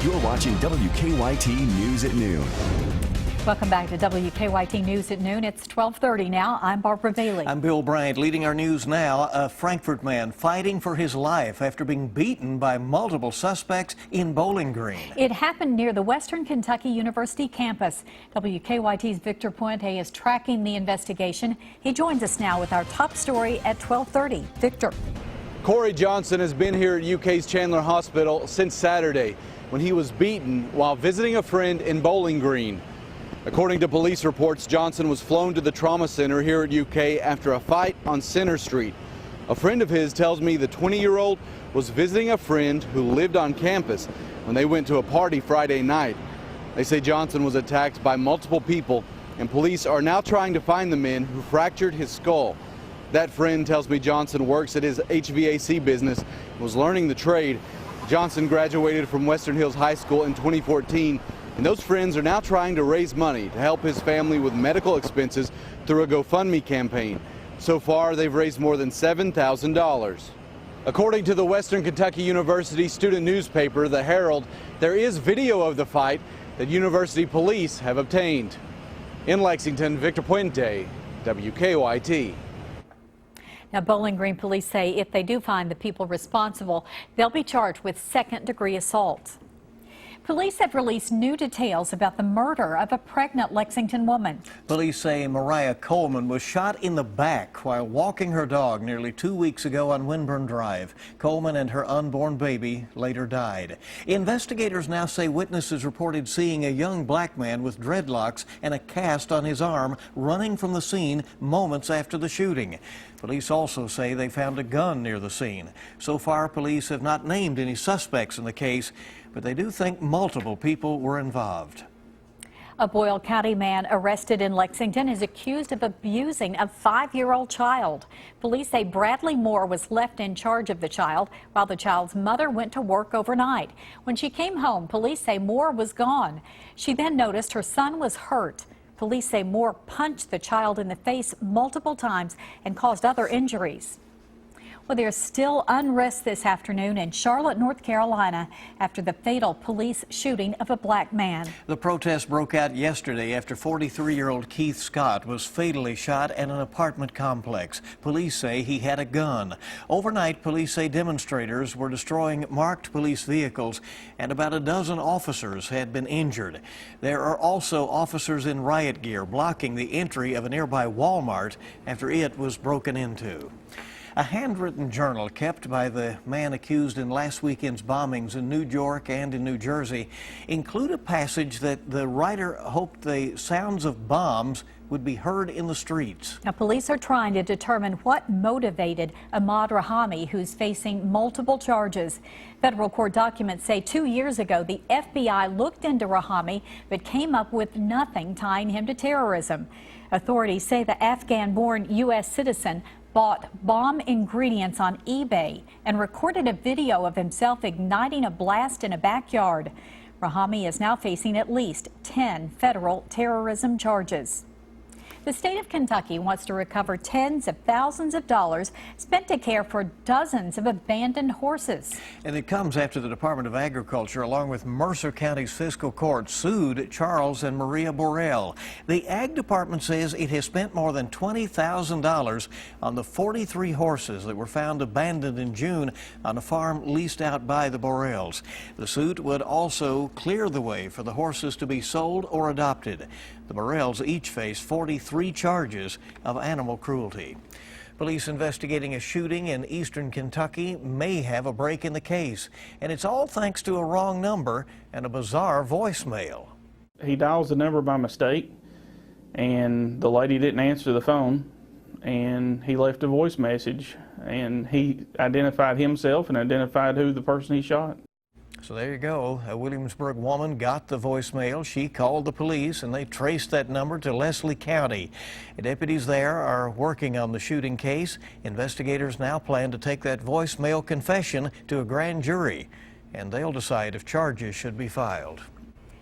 You're watching WKYT News at Noon. Welcome back to WKYT News at Noon. It's 12:30 now. I'm Barbara Bailey. I'm Bill Bryant. Leading our news now, a Frankfort man fighting for his life after being beaten by multiple suspects in Bowling Green. It happened near the Western Kentucky University campus. WKYT's Victor Puente is tracking the investigation. He joins us now with our top story at 12:30. Victor. Corey Johnson has been here at UK's Chandler Hospital since Saturday when he was beaten while visiting a friend in Bowling Green. According to police reports, Johnson was flown to the trauma center here at UK after a fight on Center Street. A friend of his tells me the 20-year-old was visiting a friend who lived on campus when they went to a party Friday night. They say Johnson was attacked by multiple people, and police are now trying to find the men who fractured his skull. That friend tells me Johnson works at his HVAC business and was learning the trade. Johnson graduated from Western Hills High School in 2014. And those friends are now trying to raise money to help his family with medical expenses through a GoFundMe campaign. So far, they've raised more than $7,000. According to the Western Kentucky University student newspaper, The Herald, there is video of the fight that university police have obtained. In Lexington, Victor Puente, WKYT. Now, Bowling Green police say if they do find the people responsible, they'll be charged with second-degree assault. Police have released new details about the murder of a pregnant Lexington woman. Police say Mariah Coleman was shot in the back while walking her dog nearly 2 weeks ago on Winburn Drive. Coleman and her unborn baby later died. Investigators now say witnesses reported seeing a young black man with dreadlocks and a cast on his arm running from the scene moments after the shooting. Police also say they found a gun near the scene. So far, police have not named any suspects in the case, but they do think multiple people were involved. A Boyle County man arrested in Lexington is accused of abusing a 5-year-old child. Police say Bradley Moore was left in charge of the child while the child's mother went to work overnight. When she came home, police say Moore was gone. She then noticed her son was hurt. Police say Moore punched the child in the face multiple times and caused other injuries. Well, there's still unrest this afternoon in Charlotte, North Carolina, after the fatal police shooting of a black man. The protest broke out yesterday after 43-year-old Keith Scott was fatally shot at an apartment complex. Police say he had a gun. Overnight, police say demonstrators were destroying marked police vehicles, and about a dozen officers had been injured. There are also officers in riot gear blocking the entry of a nearby Walmart after it was broken into. A handwritten journal kept by the man accused in last weekend's bombings in New York and in New Jersey include a passage that the writer hoped the sounds of bombs would be heard in the streets. Now, police are trying to determine what motivated Ahmaud Rahami, who's facing multiple charges. Federal court documents say 2 years ago the FBI looked into Rahami but came up with nothing tying him to terrorism. Authorities say the Afghan-born U.S. citizen bought bomb ingredients on eBay and recorded a video of himself igniting a blast in a backyard. Rahami is now facing at least 10 federal terrorism charges. The state of Kentucky wants to recover tens of thousands of dollars spent to care for dozens of abandoned horses. And it comes after the Department of Agriculture, along with Mercer County's fiscal court, sued Charles and Maria Borrell. The Ag Department says it has spent more than $20,000 on the 43 horses that were found abandoned in June on a farm leased out by the Borrells. The suit would also clear the way for the horses to be sold or adopted. The Borrells each face 43 charges of animal cruelty. Police investigating a shooting in eastern Kentucky may have a break in the case, and it's all thanks to a wrong number and a bizarre voicemail. He dials the number by mistake, and the lady didn't answer the phone, and he left a voice message, and he identified himself and identified who the person he shot. So there you go. A Williamsburg woman got the voicemail. She called the police, and they traced that number to Leslie County. Deputies there are working on the shooting case. Investigators now plan to take that voicemail confession to a grand jury, and they'll decide if charges should be filed.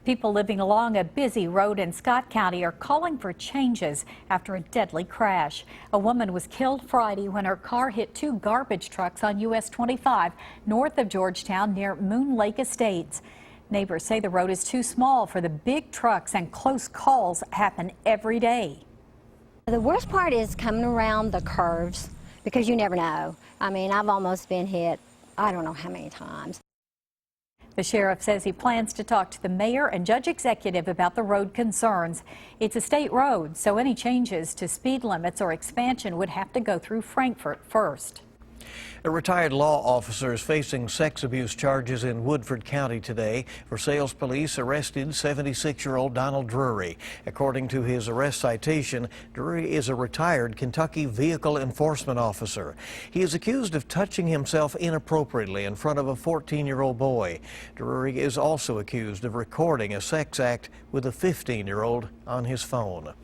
People living along a busy road in Scott County are calling for changes after a deadly crash. A woman was killed Friday when her car hit two garbage trucks on US 25 north of Georgetown near Moon Lake Estates. Neighbors say the road is too small for the big trucks and close calls happen every day. The worst part is coming around the curves because you never know. I mean, I've almost been hit, I don't know how many times. The sheriff says he plans to talk to the mayor and judge executive about the road concerns. It's a state road, so any changes to speed limits or expansion would have to go through Frankfort first. A retired law officer is facing sex abuse charges in Woodford County today. Versailles police arrested 76-year-old Donald Drury. According to his arrest citation, Drury is a retired Kentucky vehicle enforcement officer. He is accused of touching himself inappropriately in front of a 14-year-old boy. Drury is also accused of recording a sex act with a 15-year-old on his phone.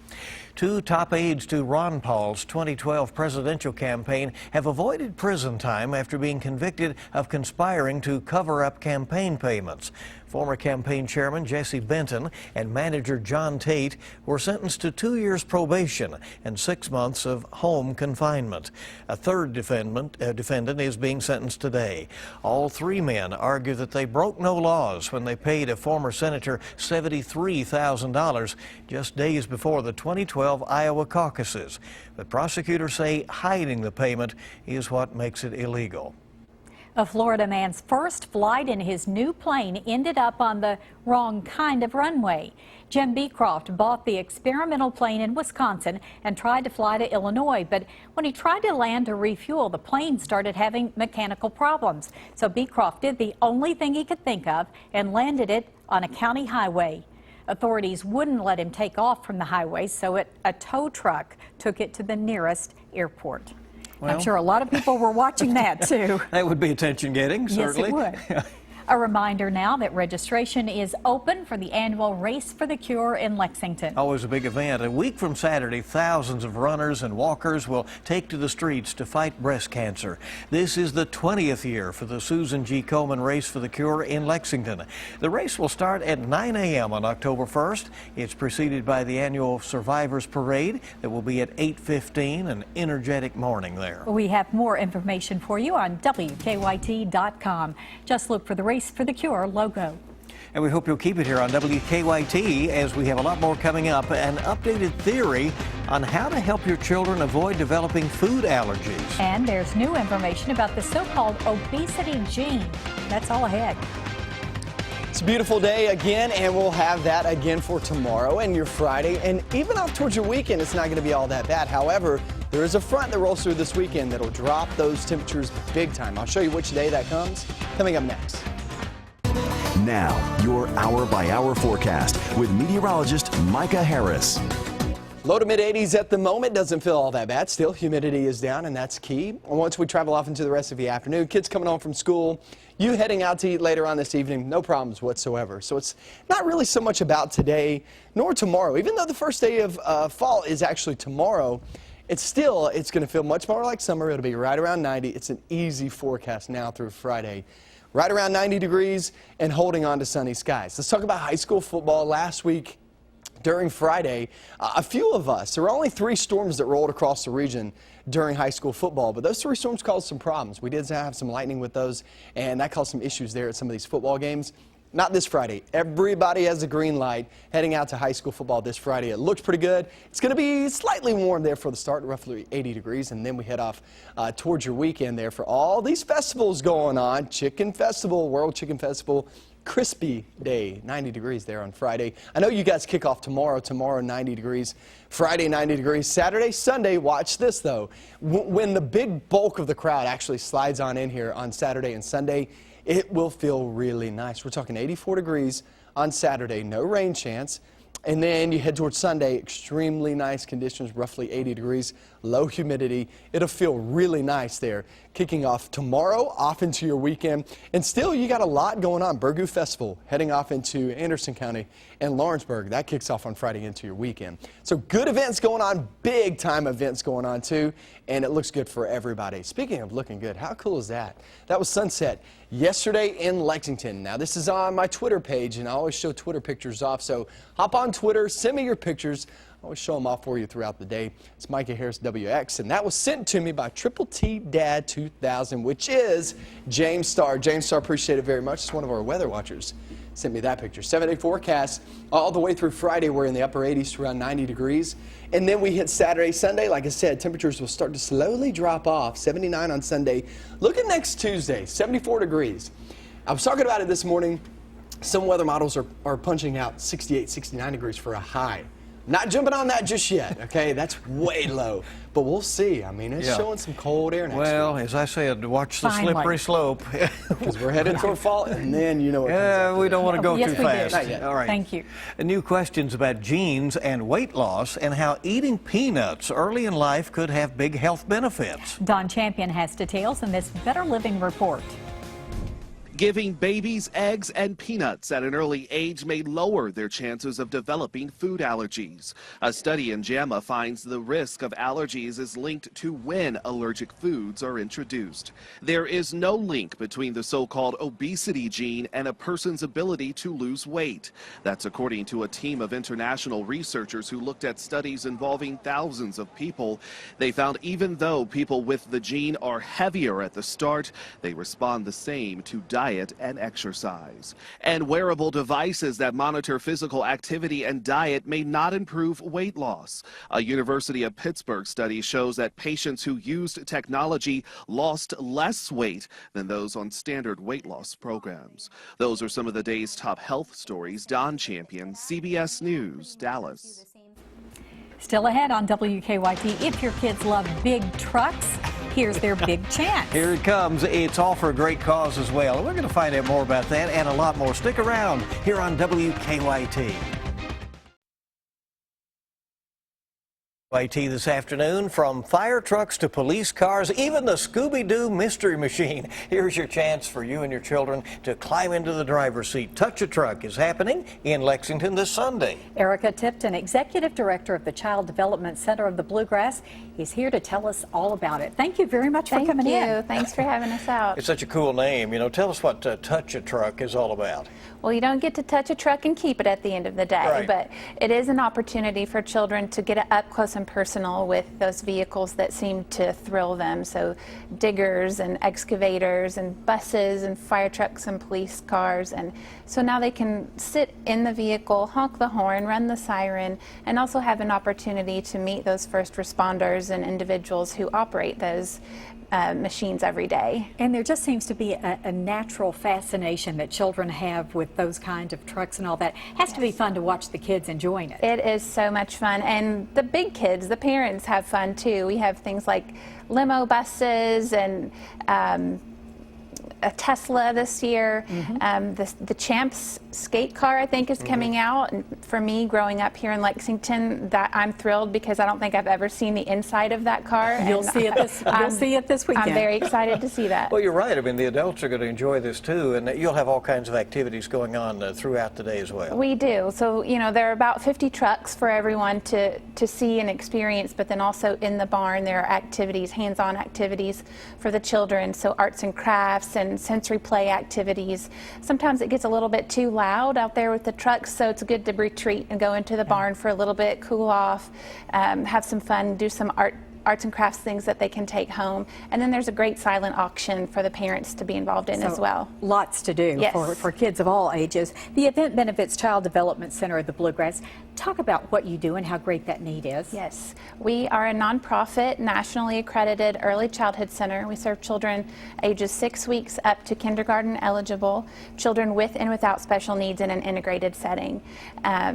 Two top aides to Ron Paul's 2012 presidential campaign have avoided prison time after being convicted of conspiring to cover up campaign payments. Former campaign chairman Jesse Benton and manager John Tate were sentenced to 2 years probation and 6 months of home confinement. A third defendant is being sentenced today. All three men argue that they broke no laws when they paid a former senator $73,000 just days before the 2012 Iowa caucuses. But prosecutors say hiding the payment is what makes it illegal. A Florida man's first flight in his new plane ended up on the wrong kind of runway. Jim Beecroft bought the experimental plane in Wisconsin and tried to fly to Illinois, but when he tried to land to refuel, the plane started having mechanical problems. So Beecroft did the only thing he could think of and landed it on a county highway. Authorities wouldn't let him take off from the highway, so a tow truck took it to the nearest airport. Well, I'm sure a lot of people were watching that, too. That would be attention-getting, certainly. Yes, it would. A reminder now that registration is open for the annual Race for the Cure in Lexington. Always a big event. A week from Saturday, thousands of runners and walkers will take to the streets to fight breast cancer. This is the 20th year for the Susan G. Komen Race for the Cure in Lexington. The race will start at 9 a.m. on October 1st. It's preceded by the annual Survivors Parade that will be at 8:15, an energetic morning there. We have more information for you on WKYT.com. Just look for the Race for the Cure logo. And we hope you'll keep it here on WKYT as we have a lot more coming up. An updated theory on how to help your children avoid developing food allergies. And there's new information about the so-called obesity gene. That's all ahead. It's a beautiful day again, and we'll have that again for tomorrow and your Friday. And even off towards your weekend, it's not going to be all that bad. However, there is a front that rolls through this weekend that'll drop those temperatures big time. I'll show you which day that comes coming up next. Now, your hour-by-hour forecast with meteorologist Micah Harris. Low to mid 80s at the moment. Doesn't feel all that bad. Still, humidity is down, and that's key. Once we travel off into the rest of the afternoon, kids coming home from school, you heading out to eat later on this evening, no problems whatsoever. So it's not really so much about today nor tomorrow. Even though the first day of fall is actually tomorrow, it's going to feel much more like summer. It'll be right around 90. It's an easy forecast now through Friday. Right around 90 degrees and holding on to sunny skies. Let's talk about high school football. Last week during Friday, a few of us, there were only 3 storms that rolled across the region during high school football, but those 3 storms caused some problems. We did have some lightning with those, and that caused some issues there at some of these football games. Not this Friday. Everybody has a green light heading out to high school football this Friday. It looks pretty good. It's going to be slightly warm there for the start, roughly 80 degrees, and then we head off towards your weekend there for all these festivals going on. Chicken Festival, World Chicken Festival, Crispy Day, 90 degrees there on Friday. I know you guys kick off tomorrow. Tomorrow, 90 degrees. Friday, 90 degrees. Saturday, Sunday, watch this though. When the big bulk of the crowd actually slides on in here on Saturday and Sunday, it will feel really nice. We're talking 84 degrees on Saturday, no rain chance. And then you head towards Sunday, extremely nice conditions, roughly 80 degrees, low humidity. It'll feel really nice there. Kicking off tomorrow, off into your weekend. And still, you got a lot going on. Burgoo Festival heading off into Anderson County and Lawrenceburg. That kicks off on Friday into your weekend. So good events going on, big time events going on too. And it looks good for everybody. Speaking of looking good, how cool is that? That was sunset yesterday in Lexington. Now this is on my Twitter page, and I always show Twitter pictures off. So hop on Twitter, send me your pictures. I always show them off for you throughout the day. It's Micah Harris WX, and that was sent to me by Triple T Dad 2000, which is James Starr. James Starr, appreciate it very much. It's one of our weather watchers sent me that picture. 7-day forecast all the way through Friday. We're in the upper 80s to around 90 degrees. And then we hit Saturday, Sunday. Like I said, temperatures will start to slowly drop off. 79 on Sunday. Look at next Tuesday, 74 degrees. I was talking about it this morning. Some weather models are punching out 68, 69 degrees for a high. Not jumping on that just yet, okay? That's way low. But we'll see. I mean, it's showing some cold air next week. As I said, watch the slippery slope. Because we're headed toward fall, and then you know what comes after we don't want to go Yes, too we do. fast. Not yet. All right. Thank you. New questions about genes and weight loss and how eating peanuts early in life could have big health benefits. Don Champion has details in this Better Living report. Giving babies eggs and peanuts at an early age may lower their chances of developing food allergies. A study in JAMA finds the risk of allergies is linked to when allergic foods are introduced. There is no link between the so-called obesity gene and a person's ability to lose weight. That's according to a team of international researchers who looked at studies involving thousands of people. They found even though people with the gene are heavier at the start, they respond the same to diet and exercise. And wearable devices that monitor physical activity and diet may not improve weight loss. A University of Pittsburgh study shows that patients who used technology lost less weight than those on standard weight loss programs. Those are some of the day's top health stories. Don Champion, CBS News, Dallas. Still ahead on WKYT, if your kids love big trucks, here's their big chance. Here it comes. It's all for a great cause as well. We're going to find out more about that and a lot more. Stick around here on WKYT. WKYT this afternoon, from fire trucks to police cars, even the Scooby-Doo mystery machine. Here's your chance for you and your children to climb into the driver's seat. Touch a Truck is happening in Lexington this Sunday. Erica Tipton, Executive Director of the Child Development Center of the Bluegrass, is here to tell us all about it. Thank you very much for coming in. Thank you. Thanks for having us out. It's such a cool name. You know, tell us what Touch a Truck is all about. Well, you don't get to touch a truck and keep it at the end of the day, Right. but it is an opportunity for children to get up close and personal with those vehicles that seem to thrill them. So diggers and excavators and buses and fire trucks and police cars. And so now they can sit in the vehicle, honk the horn, run the siren, and also have an opportunity to meet those first responders and individuals who operate those machines every day. And there just seems to be a natural fascination that children have with those kinds of trucks and all that. Has to be fun to watch the kids enjoying it. It is so much fun, and the big kids, the parents, have fun too. We have things like limo buses and a Tesla this year. The Champs skate car, I think, is coming out. And for me, growing up here in Lexington, that I'm thrilled because I don't think I've ever seen the inside of that car. You'll see it this weekend. I'm very excited to see that. Well, you're right. I mean, the adults are going to enjoy this too, and you'll have all kinds of activities going on throughout the day as well. We do. So, you know, there are about 50 trucks for everyone to see and experience, but then also in the barn there are activities, hands-on activities for the children, so arts and crafts and sensory play activities. Sometimes it gets a little bit too loud out there with the trucks, so it's good to retreat and go into the barn for a little bit, cool off, have some fun, do some arts and crafts things that they can take home. And then there's a great silent auction for the parents to be involved in as well. Lots to do for kids of all ages. The event benefits Child Development Center of the Bluegrass. Talk about what you do and how great that need is. Yes, we are a nonprofit, nationally accredited early childhood center. We serve children ages 6 weeks up to kindergarten eligible, children with and without special needs in an integrated setting.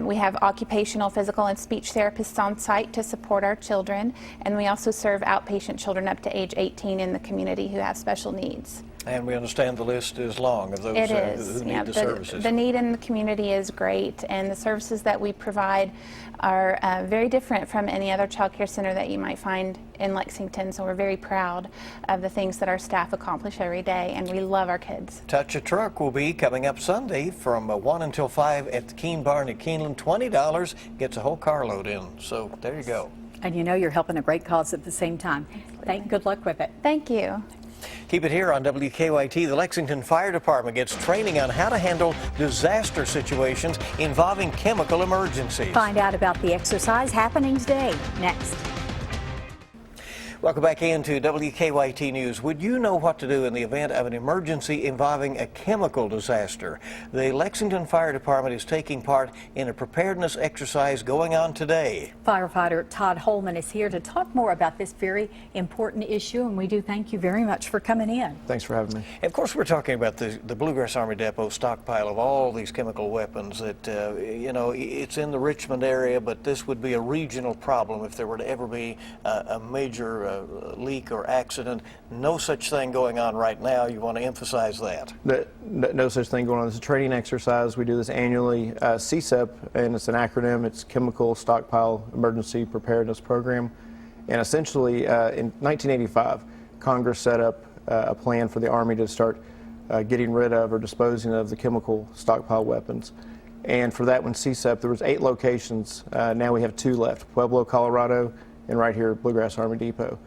We have occupational, physical, and speech therapists on site to support our children, and we also serve outpatient children up to age 18 in the community who have special needs. And we understand the list is long of those who need the services. The need in the community is great, and the services that we provide are very different from any other child care center that you might find in Lexington. So we're very proud of the things that our staff accomplish every day, and we love our kids. Touch a Truck will be coming up Sunday from 1 until 5 at the Keene Barn at Keeneland. $20 gets a whole carload in. So there you go. And you know you're helping a great cause at the same time. Good luck with it. Thank you. Keep it here on WKYT. The Lexington Fire Department gets training on how to handle disaster situations involving chemical emergencies. Find out about the exercise happening today. Next. Welcome back into WKYT News. Would you know what to do in the event of an emergency involving a chemical disaster? The Lexington Fire Department is taking part in a preparedness exercise going on today. Firefighter Todd Holman is here to talk more about this very important issue, and we do thank you very much for coming in. Thanks for having me. And of course, we're talking about the Bluegrass Army Depot stockpile of all these chemical weapons that, you know, it's in the Richmond area, but this would be a regional problem if there were to ever be a major leak or accident. No such thing going on right now. You want to emphasize that. No such thing going on. It's a training exercise. We do this annually. CSEP, and it's an acronym. It's Chemical Stockpile Emergency Preparedness Program. And essentially, in 1985, Congress set up a plan for the Army to start getting rid of or disposing of the chemical stockpile weapons. And for that, when CSEP, there was 8 locations. Now we have 2 left: Pueblo, Colorado, and right here, Bluegrass Army Depot.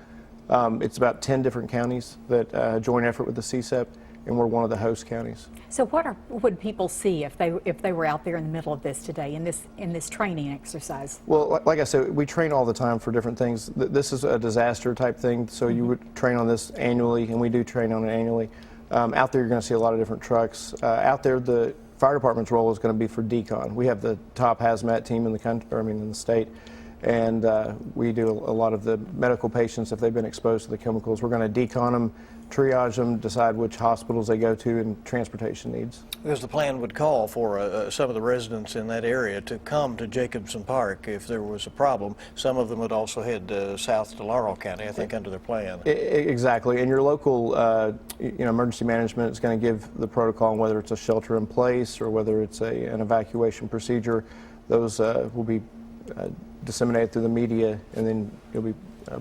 It's about 10 different counties that join effort with the CSEP, and we're one of the host counties. So what would people see if they were out there in the middle of this today, in this training exercise? Well, like I said, we train all the time for different things. This is a disaster type thing, so you would train on this annually, and we do train on it annually. Out there, you're going to see a lot of different trucks. Out there, the fire department's role is going to be for decon. We have the top hazmat team in the country, in the state. And we do a lot of the medical patients if they've been exposed to the chemicals. We're going to decon them, triage them, decide which hospitals they go to, and transportation needs. Because the plan would call for some of the residents in that area to come to Jacobson Park if there was a problem. Some of them would also head south to Laurel County, I think, under their plan. Exactly, and your local emergency management is going to give the protocol on whether it's a shelter in place or whether it's an evacuation procedure. Those will be disseminated through the media, and then you'll be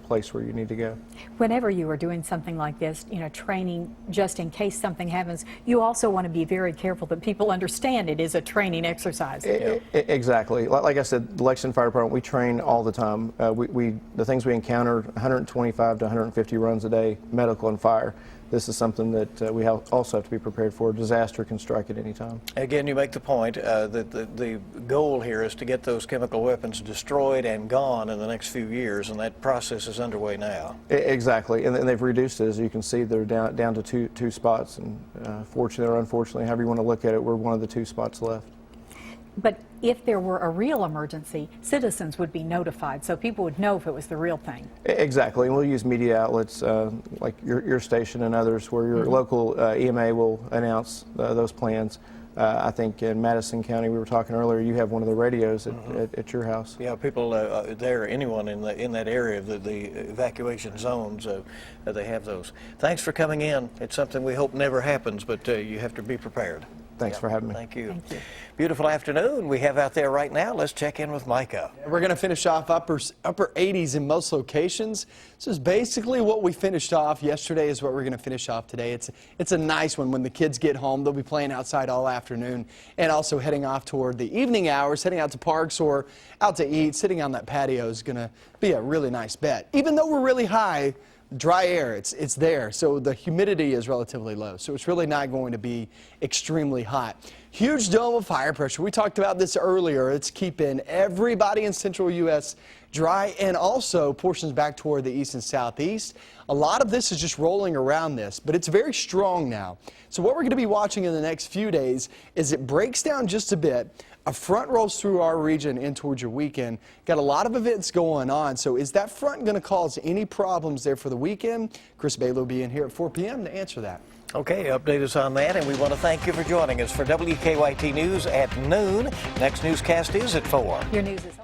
placed where you need to go. Whenever you are doing something like this, training just in case something happens, you also want to be very careful that people understand it is a training exercise. Exactly. Like I said, the Lexington Fire Department, we train all the time. The things we encounter, 125 to 150 runs a day, medical and fire. This is something that we also have to be prepared for. Disaster can strike at any time. Again, you make the point that the goal here is to get those chemical weapons destroyed and gone in the next few years, and that process is underway now. Exactly, and they've reduced it. As you can see, they're down to two spots, and fortunately or unfortunately, however you want to look at it, we're one of the 2 spots left. But if there were a real emergency, citizens would be notified, so people would know if it was the real thing. Exactly, and we'll use media outlets like your station and others, where your local EMA will announce those plans. I think in Madison County, we were talking earlier, you have one of the radios at your house. Yeah, people there, anyone in that area of the evacuation zones, they have those. Thanks for coming in. It's something we hope never happens, but you have to be prepared. Thanks for having me. Thank you. Thank you. Beautiful afternoon we have out there right now. Let's check in with Micah. We're going to finish off upper 80s in most locations. This is basically what we finished off yesterday is what we're going to finish off today. It's a nice one. When the kids get home, they'll be playing outside all afternoon and also heading off toward the evening hours, heading out to parks or out to eat. Sitting on that patio is going to be a really nice bet. Even though we're really high, dry air, it's there, so the humidity is relatively low, so it's really not going to be extremely hot. Huge dome of fire pressure. We talked about this earlier. It's keeping everybody in central U.S. dry, and also portions back toward the east and southeast. A lot of this is just rolling around this, but it's very strong now. So what we're going to be watching in the next few days is it breaks down just a bit. A front rolls through our region in towards your weekend. Got a lot of events going on. So is that front going to cause any problems there for the weekend? Chris Baylor will be in here at 4 p.m. to answer that. Okay, update us on that, and we want to thank you for joining us for WKYT News at noon. Next newscast is at 4. Your news is